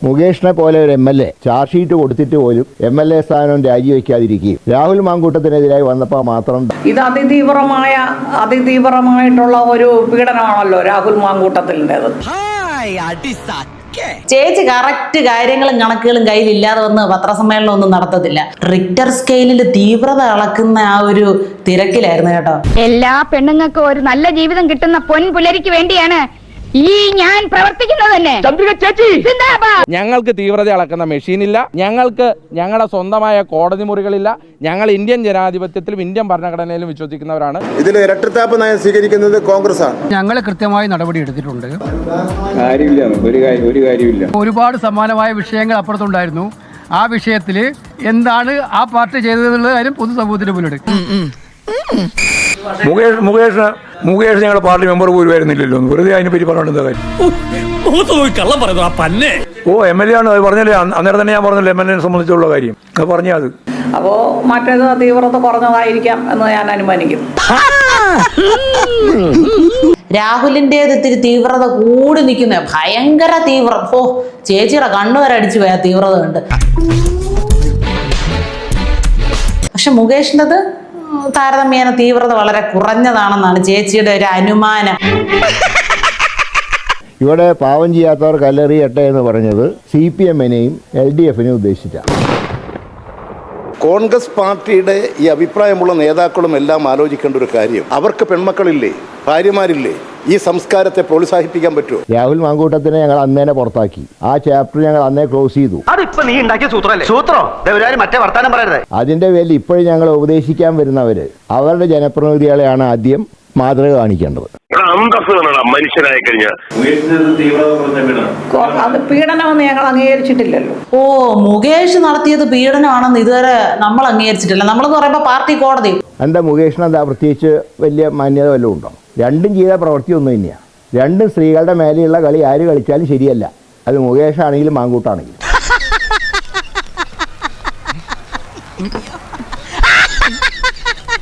മുകേഷിനെ പോലെ ഒരു MLA ചാർജ് ഷീറ്റ് കൊടുത്തിട്ട് പോലും MLA സ്ഥാനം രാജിവെക്കാതിരിക്കുകയും രാഹുൽ മാങ്കൂട്ടത്തിനെതിരായി വന്നപ്പോൾ മാത്രം ഇത് അതിതീവ്രമായിട്ടുള്ള ഒരു പീഡനമാണല്ലോ രാഹുൽ മാങ്കൂട്ടത്തിൻ്റെത്. ചേച്ചി കറക്റ്റ് കാര്യങ്ങളും കണക്കുകളും കയ്യിലില്ലാതെ വന്ന് പത്രസമ്മേളനം ഒന്നും നടത്തത്തില്ല. റിക്ടർ സ്കെയിലിൽ തീവ്രത അളക്കുന്ന ആ ഒരു തിരക്കിലായിരുന്നു കേട്ടോ. എല്ലാ പെണ്ണുങ്ങൾക്കും ഒരു നല്ല ജീവിതം കിട്ടുന്ന പൊൻപുലരിക്ക് വേണ്ടിയാണ് ഈ ഞാൻ പ്രവർത്തിക്കുന്നത് തന്നെ. ചന്ദ്രിക ചേച്ചി, ഞങ്ങൾക്ക് തീവ്രത അളക്കുന്ന മെഷീനില്ല, ഞങ്ങൾക്ക് ഞങ്ങളുടെ സ്വന്തമായ കോടതി മുറികളില്ല. ഞങ്ങൾ ഇന്ത്യൻ ജനാധിപത്യത്തിലും ഇന്ത്യൻ ഭരണഘടനയിലും വിശ്വസിക്കുന്നവരാണ്. ഇതിൽ ഇരട്ടത്താപ്പ് നയം സ്വീകരിക്കുന്നത് കോൺഗ്രസ് ആണ്. ഞങ്ങൾ കൃത്യമായി നടപടി എടുത്തിട്ടുണ്ട്. ഒരു കാര്യമില്ല. ഒരുപാട് സമാനമായ വിഷയങ്ങൾ അപ്പുറത്തുണ്ടായിരുന്നു. ആ വിഷയത്തിൽ എന്താണ് ആ പാർട്ടി ചെയ്തതെന്നുള്ള കാര്യം പൊതുസമൂഹത്തിന് മുന്നിലെടുക്കും. മുകേഷ് ഞങ്ങളുടെ പാർട്ടി മെമ്പർ പോലും ആയിരുന്നില്ലല്ലോ. വെറുതെ അതിനെ പറ്റി പറഞ്ഞിട്ട് കാര്യം. MLA ആണ് അത് പറഞ്ഞല്ലേ. അന്നേരം തന്നെ ഞാൻ പറഞ്ഞല്ലോ MLA സംബന്ധിച്ചുള്ള കാര്യം അത് പറഞ്ഞാൽ അത്. അപ്പോ മറ്റേത് തീവ്രത കുറഞ്ഞതായിരിക്കാം എന്ന് ഞാൻ അനുമാനിക്കും. രാഹുലിൻ്റെത് ഇത്തിരി തീവ്രത കൂടി നിൽക്കുന്ന ഭയങ്കര തീവ്രം. ചേച്ചിയുടെ കണ്ണുവരെ അടിച്ചു പോയ തീവ്രത ഉണ്ട്. പക്ഷെ മുകേഷിൻ്റെത് താരതമ്യേന തീവ്രത വളരെ കുറഞ്ഞതാണെന്നാണ് ചേച്ചിയുടെ ഒരു അനുമാനം. ഇവിടെ പാവം ചെയ്യാത്തവർ കല്ലെറിയട്ടെ എന്ന് പറഞ്ഞത് CPM-നെയും LDF-നെയും ഉദ്ദേശിച്ചാണ്. കോൺഗ്രസ് പാർട്ടിയുടെ ഈ അഭിപ്രായമുള്ള നേതാക്കളും എല്ലാം ആലോചിക്കേണ്ട ഒരു കാര്യം, അവർക്ക് പെൺമക്കളില്ലേ, ഭാര്യമാരില്ലേ? ഈ സംസ്കാരത്തെ പ്രോത്സാഹിപ്പിക്കാൻ പറ്റുമോ? രാഹുൽ മാങ്കൂട്ടത്തിനെ ഞങ്ങൾ അന്നേനെ പുറത്താക്കി. ആ ചാപ്റ്റർ ഞങ്ങൾ അന്നേ ക്ലോസ് ചെയ്തു. അതിന്റെ പേരിൽ ഇപ്പോഴും ഞങ്ങൾ ഉപദേശിക്കാൻ വരുന്നവര് അവരുടെ ജനപ്രതിനിധികളെയാണ് ആദ്യം മാതൃക കാണിക്കേണ്ടത്. മനുഷ്യനായി കഴിഞ്ഞാൽ അത് പീഡനമെന്ന് ഞങ്ങൾ അംഗീകരിച്ചിട്ടില്ലല്ലോ. മുകേഷ് നടത്തിയത് പീഡനമാണെന്ന് ഇതുവരെ നമ്മൾ അംഗീകരിച്ചിട്ടില്ല. നമ്മളെന്ന് പറയുമ്പോൾ പാർട്ടി കോടതി. എന്താ മുകേഷിന് എന്താ പ്രത്യേകിച്ച് വലിയ മാന്യത വല്ലതും ഉണ്ടോ? രണ്ടും ചെയ്ത പ്രവൃത്തി ഒന്നും തന്നെയാണ്. രണ്ടും സ്ത്രീകളുടെ മേലെയുള്ള കളി ആര് കളിച്ചാലും ശരിയല്ല. അത് മുകേഷ് ആണെങ്കിലും മാങ്കൂട്ടാണെങ്കിലും.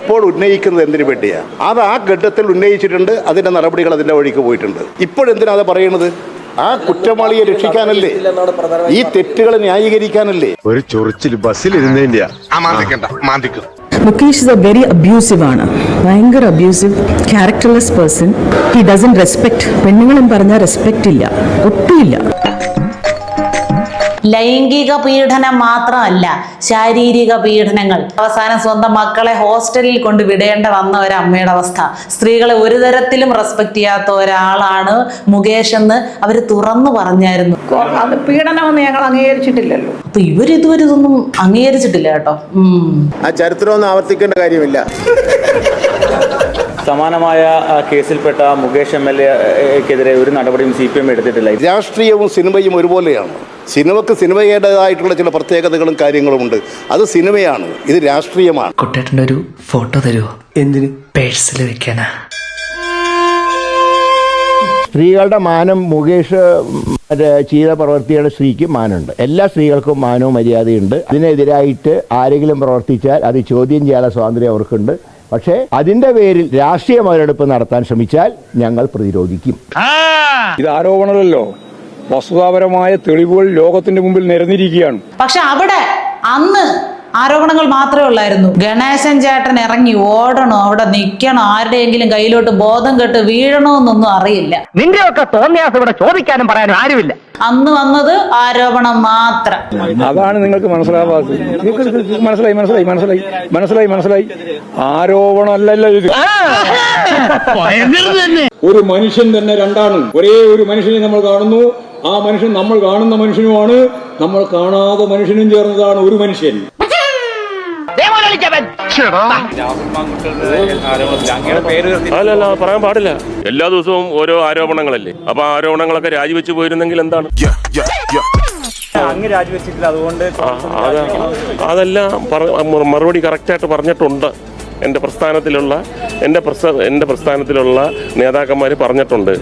ഇപ്പോൾ ഉന്നയിക്കുന്നത് എന്തിനു വേണ്ടിയാ? അത് ആ ഘട്ടത്തിൽ ഉന്നയിച്ചിട്ടുണ്ട്, അതിന്റെ നടപടികൾ അതിന്റെ വഴിക്ക് പോയിട്ടുണ്ട്. ഇപ്പോഴെന്തിനാ അത് പറയുന്നത്? ആ കുറ്റവാളിയെ രക്ഷിക്കാനല്ലേ, ഈ തെറ്റുകൾ ന്യായീകരിക്കാനല്ലേ? ഒരു ചൊറിച്ചിൽ ബസ്സിലിരുന്നേന്റെയാ. Mukesh is a very abusive ആണ്, ഭയങ്കര abusive, characterless person. He doesn't respect. പെണ്ണുങ്ങളും പറഞ്ഞാൽ റെസ്പെക്റ്റ് ഇല്ല, ഒട്ടുമില്ല. ലൈംഗിക പീഡനം മാത്രമല്ല, ശാരീരിക പീഡനങ്ങൾ. അവസാനം സ്വന്തം മക്കളെ ഹോസ്റ്റലിൽ കൊണ്ട് വിടേണ്ട വന്ന ഒരമ്മയുടെ അവസ്ഥ. സ്ത്രീകളെ ഒരു തരത്തിലും റെസ്പെക്ട് ചെയ്യാത്ത ഒരാളാണ് മുകേഷ് എന്ന് അവർ തുറന്നു പറഞ്ഞായിരുന്നു. അത് പീഡനമെന്ന് ഞങ്ങൾ അംഗീകരിച്ചിട്ടില്ലല്ലോ. അപ്പൊ ഇവരിതുവരെ ഇതൊന്നും അംഗീകരിച്ചിട്ടില്ല കേട്ടോ. ആ ചരിത്രമൊന്നും ആവർത്തിക്കേണ്ട കാര്യമില്ല. സമാനമായ കേസിൽപ്പെട്ട മുകേഷ് MLA-ക്കെതിരെ ഒരു നടപടിയും CPM എടുത്തിട്ടില്ല. രാഷ്ട്രീയവും സിനിമയും ഒരുപോലെയാണ്. സിനിമക്ക് സിനിമയുടേതായിട്ടുള്ള ചില പ്രത്യേകതകളും കാര്യങ്ങളും ഉണ്ട്. അത് സിനിമയാണ്, ഇത് രാഷ്ട്രീയമാണ്. കുട്ടേട്ടൻ്റെ ഒരു ഫോട്ടോ തരുമോ? എന്തിന്? പേഴ്സിൽ വെക്കാനാ. സ്ത്രീകളുടെ മാനം മുകേഷ് ചെയ്ത പ്രവൃത്തിയുടെ സ്ത്രീക്ക് മാനമുണ്ട്. എല്ലാ സ്ത്രീകൾക്കും മാനവും മര്യാദയുണ്ട്. അതിനെതിരായിട്ട് ആരെങ്കിലും പ്രവർത്തിച്ചാൽ അത് ചോദ്യം ചെയ്യാനുള്ള സ്വാതന്ത്ര്യം അവർക്കുണ്ട്. പക്ഷേ അതിന്റെ പേരിൽ രാഷ്ട്രീയ മുതലെടുപ്പ് നടത്താൻ ശ്രമിച്ചാൽ ഞങ്ങൾ പ്രതിരോധിക്കും. ഇത് ആരോപണമല്ലോ, വസ്തുതാപരമായ തെളിവുകൾ ലോകത്തിന്റെ മുമ്പിൽ നിരന്നിരിക്കുകയാണ്. പക്ഷെ അവിടെ അന്ന് ആരോപണങ്ങൾ മാത്രമേ ഉള്ളായിരുന്നു. ഗണേശൻ ചേട്ടൻ ഇറങ്ങി ഓടണോ, അവിടെ നിൽക്കണോ, ആരുടെയെങ്കിലും കയ്യിലോട്ട് ബോധം കെട്ട് വീഴണോന്നൊന്നും അറിയില്ല. നിന്റെയൊക്കെ തോന്നിയാസം ഇവിടെ ചോദിക്കാനും പറയാനും ആരുമില്ല. അന്ന് വന്നത് ആരോപണം മാത്രം. അതാണ് നിങ്ങൾക്ക് മനസ്സിലാവാത്തത്. മനസ്സിലായി. ആരോപണമല്ലല്ലോ ഇത്. ഒരു മനുഷ്യൻ തന്നെ രണ്ടാണ്. ഒരേ ഒരു മനുഷ്യനെ നമ്മൾ കാണുന്നു. ആ മനുഷ്യൻ നമ്മൾ കാണുന്ന മനുഷ്യനുമാണ്, നമ്മൾ കാണാത്ത മനുഷ്യനും ചേർന്നതാണ് ഒരു മനുഷ്യൻ. അല്ലല്ല, പറയാൻ പാടില്ല. എല്ലാ ദിവസവും ഓരോ ആരോപണങ്ങളല്ലേ. അപ്പൊ ആരോപണങ്ങളൊക്കെ രാജിവെച്ച് പോയിരുന്നെങ്കിൽ എന്താണ്? അതെല്ലാം മറുപടി കറക്റ്റായിട്ട് പറഞ്ഞിട്ടുണ്ട്. എൻ്റെ പ്രസ്ഥാനത്തിലുള്ള നേതാക്കന്മാർ പറഞ്ഞിട്ടുണ്ട്.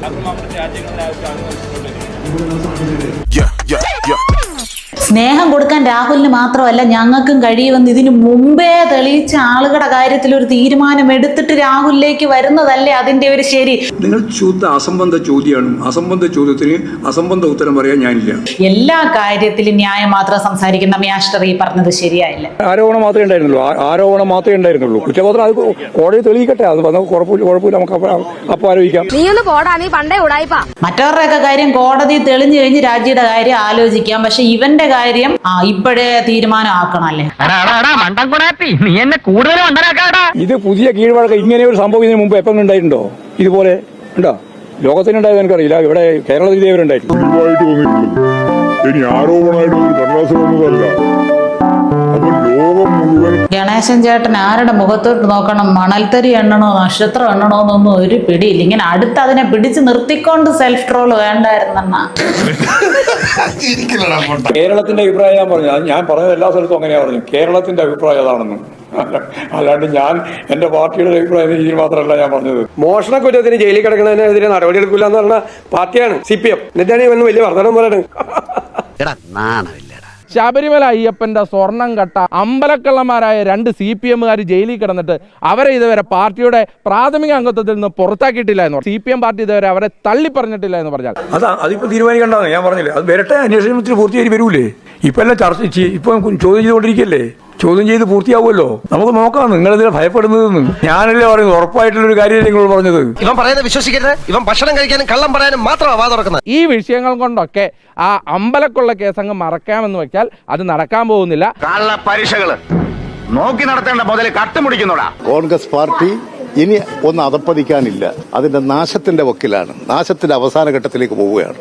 സ്നേഹം കൊടുക്കാൻ രാഹുലിന് മാത്രമല്ല ഞങ്ങൾക്കും കഴിയുമെന്ന് ഇതിനു മുമ്പേ തെളിയിച്ച ആളുകളുടെ കാര്യത്തിൽ ഒരു തീരുമാനം എടുത്തിട്ട് രാഹുലിലേക്ക് വരുന്നതല്ലേ അതിന്റെ ഒരു ശരി. നിങ്ങൾ അസംബന്ധ ചോദ്യമാണ്. അസംബന്ധ ചോദ്യത്തിന് അസംബന്ധ ഉത്തരം പറയാൻ ഞാനില്ല. എല്ലാ കാര്യത്തിലും ന്യായം മാത്രം സംസാരിക്കുന്ന മിയാസ്റ്റർ ഈ പറഞ്ഞത് ശരിയായില്ല. ആരോപണം മാത്രമേ ഉണ്ടായിരുന്നുള്ളൂ. കുറ്റപത്രം അത് കോടതി തെളിയിക്കട്ടെ. അത് കുഴപ്പമില്ല, നമുക്ക് അപ്പൊ ആലോചിക്കാം. മറ്റവരുടെയൊക്കെ കാര്യം കോടതി തെളിഞ്ഞു കഴിഞ്ഞ് രാജ്യയുടെ കാര്യം ആലോചിക്കാം. പക്ഷെ ഇവന്റെ കാര്യം ഇപ്പോഴേ തീരുമാനം ആക്കണല്ലേ. ഇത് പുതിയ കീഴ്വഴക്കം. ഇങ്ങനെ ഒരു സംഭവം ഇതിന് മുമ്പ് എപ്പം ഉണ്ടായിട്ടുണ്ടോ? ഇതുപോലെ ഉണ്ടോ? ലോകത്തിനുണ്ടായത് എനിക്കറിയില്ല. ഇവിടെ കേരളത്തിൽ ഇതേവരുണ്ടായിരുന്നു. ഇനി ആരോപണമായിട്ട് ഒരു കടലാസ് വന്നതല്ല. അപ്പൊ ലോകം മുഴുവൻ ഗണേശൻ ചേട്ടൻ ആരുടെ മുഖത്തോട്ട് നോക്കണം, മണൽത്തരി എണ്ണണോ നക്ഷത്രം എണ്ണണോ എന്നൊന്നും ഒരു പിടിയില്ല. ഇങ്ങനെ അടുത്ത് അതിനെ പിടിച്ച് നിർത്തിക്കൊണ്ട് സെൽഫ് ട്രോൾ വേണ്ടായിരുന്നെന്നാ. കേരളത്തിന്റെ അഭിപ്രായം ഞാൻ പറഞ്ഞു. ഞാൻ പറഞ്ഞത് എല്ലാ സ്ഥലത്തും അങ്ങനെയാ പറഞ്ഞു. കേരളത്തിന്റെ അഭിപ്രായം അതാണെന്ന്. അല്ലാണ്ട് ഞാൻ എന്റെ പാർട്ടിയുടെ അഭിപ്രായ രീതിയിൽ മാത്രമല്ല ഞാൻ പറഞ്ഞത്. മോഷണ കുറ്റത്തിന് ജയിലിൽ കിടക്കുന്നതിനെതിരെ നടപടിയെടുക്കില്ല എന്ന് പറഞ്ഞ പാർട്ടിയാണ് CPM. എന്നിട്ടാണ് ഇവന്ന് വലിയ വർധനം പറയുന്നത്. ശബരിമല അയ്യപ്പന്റെ സ്വർണം കട്ട അമ്പലക്കള്ളന്മാരായ 2 CPMകാർ ജയിലിൽ കിടന്നിട്ട് അവരെ ഇതുവരെ പാർട്ടിയുടെ പ്രാഥമിക അംഗത്വത്തിൽ നിന്ന് പുറത്താക്കിയിട്ടില്ല എന്ന് പറഞ്ഞു. CPM പാർട്ടി ഇതുവരെ അവരെ തള്ളി പറഞ്ഞിട്ടില്ല എന്ന് പറഞ്ഞാൽ അതിപ്പോ തീരുമാനിക്കേണ്ടതാണ്. ഞാൻ പറഞ്ഞില്ലേ, അത് വരട്ടെ, അന്വേഷണത്തിന് പൂർത്തിയായി വരൂലേ. ഇപ്പൊ എല്ലാം ഇപ്പം ചോദ്യം ചെയ്തുകൊണ്ടിരിക്കല്ലേ. ചോദ്യം ചെയ്ത് പൂർത്തിയാവുമല്ലോ. നമുക്ക് നോക്കാം. നിങ്ങളിതിനെ ഭയപ്പെടുന്നതെന്ന് ഞാനല്ലേ പറയുന്നത്. ഉറപ്പായിട്ടുള്ളൊരു കാര്യം നിങ്ങൾ പറഞ്ഞത്. ഇവൻ പറയുന്നത് വിശ്വസിക്കരുത്. ഇവൻ ഭക്ഷണം കഴിക്കാനും കള്ളം പറയാനും മാത്രമാണ് വാ തുറക്കുന്നത്. ഈ വിഷയങ്ങൾ കൊണ്ടൊക്കെ ആ അമ്പലക്കുള്ള കേസങ്ങ് മറക്കാമെന്ന് വെച്ചാൽ അത് നടക്കാൻ പോകുന്നില്ല. പരീക്ഷകള് നോക്കി നടത്തേണ്ട മുതൽ കട്ടുമുടിക്കുന്നോടാ. കോൺഗ്രസ് പാർട്ടി ഇനി ഒന്ന് അതപ്പതിക്കാനില്ല. അതിന്റെ നാശത്തിന്റെ വക്കിലാണ്. നാശത്തിന്റെ അവസാന ഘട്ടത്തിലേക്ക് പോവുകയാണ്.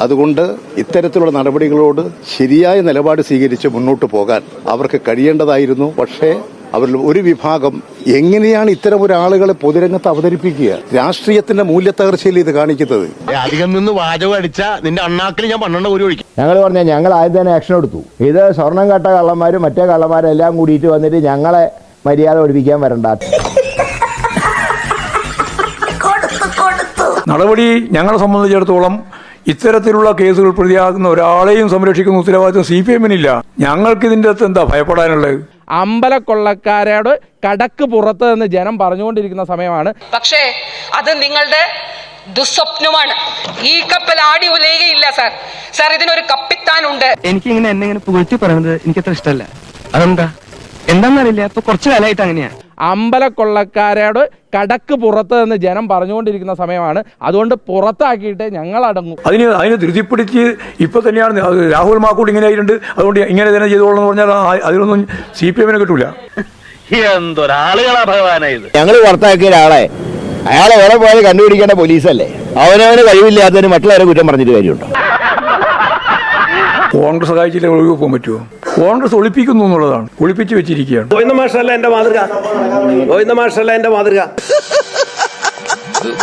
അതുകൊണ്ട് ഇത്തരത്തിലുള്ള നടപടികളോട് ശരിയായ നിലപാട് സ്വീകരിച്ച് മുന്നോട്ട് പോകാൻ അവർക്ക് കഴിയേണ്ടതായിരുന്നു. പക്ഷേ അവരിൽ ഒരു വിഭാഗം എങ്ങനെയാണ് ഇത്തരം ഒരാളുകളെ പൊതുരംഗത്ത് അവതരിപ്പിക്കുക? രാഷ്ട്രീയത്തിന്റെ മൂല്യത്തകർച്ചയിൽ ഇത് കാണിക്കുന്നത്. അധികം നിന്ന് വാചകം അടിച്ച നിന്റെ അണ്ണാക്കിൽ ഞാൻ 12 ഒരു ഒഴിക്കും. ഞങ്ങൾ പറഞ്ഞാൽ ഞങ്ങൾ ആദ്യം തന്നെ ആക്ഷൻ എടുത്തു. ഇത് സ്വർണം കട്ട കള്ളന്മാരും മറ്റേ കള്ളന്മാരും എല്ലാം കൂടിയിട്ട് വന്നിട്ട് ഞങ്ങളെ മര്യാദ പഠിപ്പിക്കാൻ വരണ്ട. നടപടി ഞങ്ങളെ സംബന്ധിച്ചിടത്തോളം ഇത്തരത്തിലുള്ള കേസുകൾ പ്രതിയാകുന്ന ഒരാളെയും സംരക്ഷിക്കുന്ന ഉത്തരവാദിത്വം CPMനില്ല. ഞങ്ങൾക്ക് ഇതിന്റെ അകത്ത് എന്താ ഭയപ്പെടാനുള്ളത്? അമ്പലക്കൊള്ളക്കാരോട് കടക്ക് പുറത്ത് നിന്ന് ജനം പറഞ്ഞുകൊണ്ടിരിക്കുന്ന സമയമാണ്. പക്ഷേ അത് നിങ്ങളുടെ ദുസ്വപ്നമാണ്. ഈ കപ്പൽ ആടി ഉലയുകയില്ല സാർ. സാർ ഇതിനൊരു കപ്പിത്താനുണ്ട്. എനിക്കിങ്ങനെ എന്നെ പുകഴ്ത്തി പറയുന്നത് എനിക്കത്ര ഇഷ്ടമല്ല. അതെന്താ എന്താണെന്നറിയില്ല. അപ്പൊ കുറച്ചു കാലമായിട്ട് അങ്ങനെയാ. അമ്പലക്കൊള്ളക്കാരോട് കടക്ക് പുറത്ത് നിന്ന് ജനം പറഞ്ഞുകൊണ്ടിരിക്കുന്ന സമയമാണ്. അതുകൊണ്ട് പുറത്താക്കിയിട്ട് ഞങ്ങൾ അടങ്ങും. അതിന് ധൃതിപ്പിടിച്ച് ഇപ്പൊ തന്നെയാണ് രാഹുൽ മാക്കൂട്ട് ഇങ്ങനെ ആയിട്ടുണ്ട്. അതുകൊണ്ട് ഇങ്ങനെ തന്നെ ചെയ്തോളെന്ന് പറഞ്ഞാൽ അതിലൊന്നും CPMനെ കിട്ടൂല. എന്തൊരാളുകളാ ഭഗവാനായത്. ഞങ്ങൾ പുറത്താക്കിയ ഒരാളെ അയാളെ എവിടെ പോയാലും കണ്ടുപിടിക്കേണ്ട പോലീസല്ലേ. അവനവന് കഴിവില്ലാത്തതിന് മറ്റുള്ളവരെ കുറ്റം പറഞ്ഞിട്ട് കാര്യമുണ്ടോ? കോൺഗ്രസ് സഹായിച്ചില്ല ഒഴിവ് പോകാൻ പറ്റുമോ? കോൺഗ്രസ് ഒളിപ്പിക്കുന്നു എന്നുള്ളതാണ്. ഒളിപ്പിച്ച് വെച്ചിരിക്കുകയാണ്. ഗോവിന്ദ മാഷല്ല എന്റെ മാതൃക.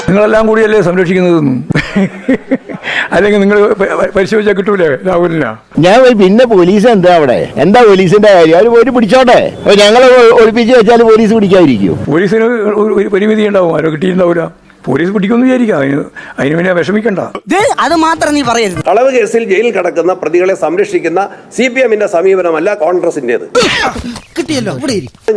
നിങ്ങളെല്ലാം കൂടിയല്ലേ സംരക്ഷിക്കുന്നതെന്നും. അല്ലെങ്കിൽ നിങ്ങൾ പരിശോധിച്ചാൽ കിട്ടൂലേ രാഹുലിനാ? ഞാൻ പിന്നെ പോലീസ് എന്താ പോലീസിന്റെ കാര്യം? അവർ പോയിട്ട് പിടിച്ചോട്ടെ. ഞങ്ങളെ ഒളിപ്പിച്ച് വെച്ചാൽ പോലീസ് പിടിക്കാതിരിക്കും. പോലീസിന് ഒരു പരിമിതി ഉണ്ടാവും. ആരോ കിട്ടിയിട്ടുണ്ടാവില്ല. പോലീസ് പിടിക്കൊന്നും വിചാരിക്കാം. അതിന് പിന്നെ വിഷമിക്കണ്ട. അത് മാത്രം നീ പറയരുത്. കളവ് കേസിൽ ജയിലിൽ കിടക്കുന്ന പ്രതികളെ സംരക്ഷിക്കുന്ന CPMന്റെ സമീപനമല്ല കോൺഗ്രസിന്റേത്. കിട്ടിയല്ലോ.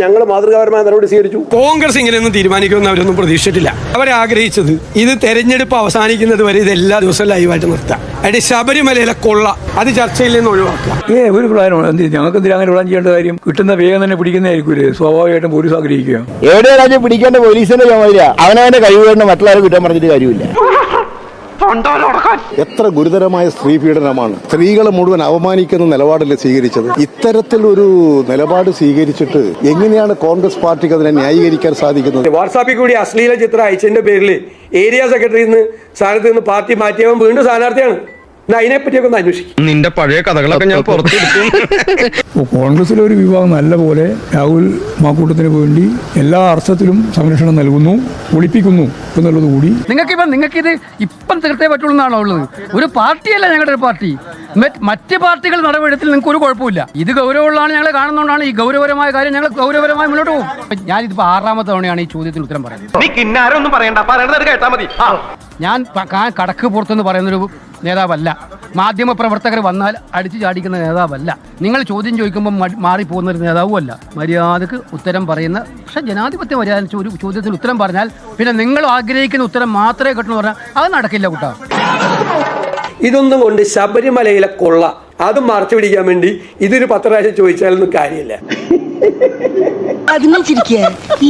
ഞങ്ങൾ മാതൃകാപരമായ നടപടി സ്വീകരിച്ചു. കോൺഗ്രസ് ഇങ്ങനെയൊന്നും തീരുമാനിക്കുമെന്ന് അവരൊന്നും പ്രതീക്ഷിച്ചിട്ടില്ല. അവരെ ആഗ്രഹിച്ചത് ഇത് തെരഞ്ഞെടുപ്പ് അവസാനിക്കുന്നത് വരെ ഇത് എല്ലാ ദിവസവും ലൈവായിട്ട് നിർത്താം. അതിന്റെ ശബരിമലയിലെ കൊള്ള അത് ചർച്ചയിൽ നിന്ന് ഒഴിവാക്കുക. ഒരു പ്ലാനോ ഞങ്ങൾക്ക് എന്തിനാ അങ്ങനെ പ്ലാൻ ചെയ്യേണ്ട കാര്യം? കിട്ടുന്ന വേഗം തന്നെ പിടിക്കുന്നതായിരിക്കൂലേ സ്വാഭാവികമായിട്ടും പോലീസ് ആഗ്രഹിക്കുക. എവിടെയാണ് പിടിക്കേണ്ട പോലീസിന്റെ ചുമതല? അവനവന്റെ കഴിവുകൊണ്ട് മറ്റുള്ളവരെ കുറ്റം പറഞ്ഞിട്ട് കാര്യമില്ല. എത്ര ഗുരുതരമായ സ്ത്രീ പീഡനമാണ്. സ്ത്രീകളെ മുഴുവൻ അവമാനിക്കുന്ന നിലപാടല്ലേ സ്വീകരിച്ചത്? ഇത്തരത്തിലൊരു നിലപാട് സ്വീകരിച്ചിട്ട് എങ്ങനെയാണ് കോൺഗ്രസ് പാർട്ടിക്ക് അതിനെ ന്യായീകരിക്കാൻ സാധിക്കുന്നത്? വാട്സാപ്പിൽ കൂടി അശ്ലീല ചിത്രം അയച്ചതിന്റെ പേരിൽ ഏരിയ സെക്രട്ടറിയിൽ നിന്ന് സ്ഥാനത്ത് നിന്ന് പാർട്ടി മാറ്റിയവൻ വീണ്ടും സ്ഥാനാർത്ഥിയാണ്. അതിനെപ്പറ്റിയൊക്കെ ഒന്ന് അന്വേഷിക്കും. നിന്റെ പഴയ കഥകളൊക്കെ ഞാൻ പുറത്തെടുക്കും. കോൺഗ്രസിലെ ഒരു വിഭാഗം നല്ല പോലെ രാഹുൽ മാക്കൂട്ടത്തിന് വേണ്ടി എല്ലാ അർത്ഥത്തിലും സംരക്ഷണം നൽകുന്നു, ഒളിപ്പിക്കുന്നു എന്നുള്ളത് കൂടി. നിങ്ങൾക്കിത് ഇപ്പം തീർത്തേ പറ്റുള്ളൂ എന്നാണോ ഉള്ളത്? ഒരു പാർട്ടിയല്ല ഞങ്ങളുടെ ഒരു പാർട്ടി. മറ്റ് പാർട്ടികൾ നടപടിയെടുത്തിൽ നിങ്ങൾക്ക് ഒരു കുഴപ്പമില്ല. ഇത് ഗൗരവമുള്ളതാണ്. ഞങ്ങൾ കാണുന്നതുകൊണ്ടാണ് ഈ ഗൗരവപരമായ കാര്യം ഞങ്ങൾ ഗൗരവപരമായി മുന്നോട്ട് പോകും. ഞാനിതിപ്പോൾ 6ാമത്തെ തവണയാണ് ഈ ചോദ്യത്തിന് ഉത്തരം പറയുന്നത്. നീ കിന്നാരൊന്നും പറയണ്ട, പറയണത് കേട്ടാ മതി. ഞാൻ കടക്ക് പുറത്തെന്ന് പറയുന്നൊരു നേതാവല്ല. മാധ്യമപ്രവർത്തകർ വന്നാൽ അടിച്ചു ചാടിക്കുന്ന നേതാവല്ല. നിങ്ങൾ ചോദ്യം ചോദിക്കുമ്പോൾ മാറിപ്പോകുന്ന ഒരു നേതാവുമല്ല. മര്യാദക്ക് ഉത്തരം പറയുന്ന, പക്ഷേ ജനാധിപത്യ മര്യാദ ഒരു ചോദ്യത്തിന് ഉത്തരം പറഞ്ഞാൽ പിന്നെ നിങ്ങൾ ആഗ്രഹിക്കുന്ന ഉത്തരം മാത്രമേ കിട്ടുമെന്ന് പറഞ്ഞാൽ അത് നടക്കില്ല കൂട്ടാ. ഇതൊന്നും കൊണ്ട് ശബരിമലയിലെ കൊള്ള അതും മറച്ചു പിടിക്കാൻ വേണ്ടി ഇതൊരു 10 പ്രാവശ്യം ചോദിച്ചാലൊന്നും കാര്യമില്ല.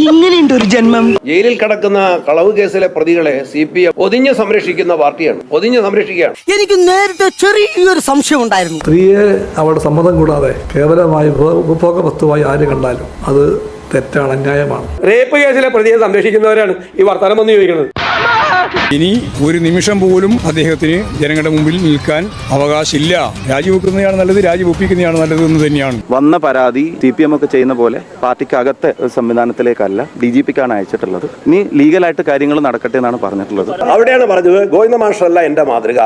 ഇങ്ങനെയുണ്ട് ഒരു ജന്മം. ജയിലിൽ കിടക്കുന്ന കളവ് കേസിലെ പ്രതികളെ CPM ഒതിഞ്ഞ് സംരക്ഷിക്കുന്ന പാർട്ടിയാണ്, ഒതിഞ്ഞ് സംരക്ഷിക്കുകയാണ്. എനിക്ക് നേരത്തെ ചെറിയൊരു സംശയം ഉണ്ടായിരുന്നു. സ്ത്രീയെ അവരുടെ സമ്മതം കൂടാതെ കേവലമായി ഉപഭോഗ വസ്തുവായി ആര് കണ്ടാലും അത് തെറ്റാണ്, അന്യായമാണ്. റേപ്പ് കേസിലെ പ്രതിയെ സംരക്ഷിക്കുന്നവരാണ് ഈ വർത്തമാനം വന്ന് ചോദിക്കുന്നത്. ഇനി ഒരു നിമിഷം പോലും അദ്ദേഹത്തിന് ജനങ്ങളുടെ മുമ്പിൽ നിൽക്കാൻ അവകാശമില്ല. രാജിവെക്കുന്നതാണ് നല്ലത്, രാജിവെപ്പിക്കുന്നതാണ് നല്ലത് എന്ന് തന്നെയാണ്. വന്ന പരാതി CPM ഒക്കെ ചെയ്യുന്ന പോലെ പാർട്ടിക്കകത്തെ സംവിധാനത്തിലേക്കല്ല DGPക്കാണ് അയച്ചിട്ടുള്ളത്. ഇനി ലീഗലായിട്ട് കാര്യങ്ങൾ നടക്കട്ടെ എന്നാണ് പറഞ്ഞിട്ടുള്ളത്. അവിടെയാണ് പറഞ്ഞത് ഗോവിന്ദ മാഷല്ല എന്റെ മാതൃക.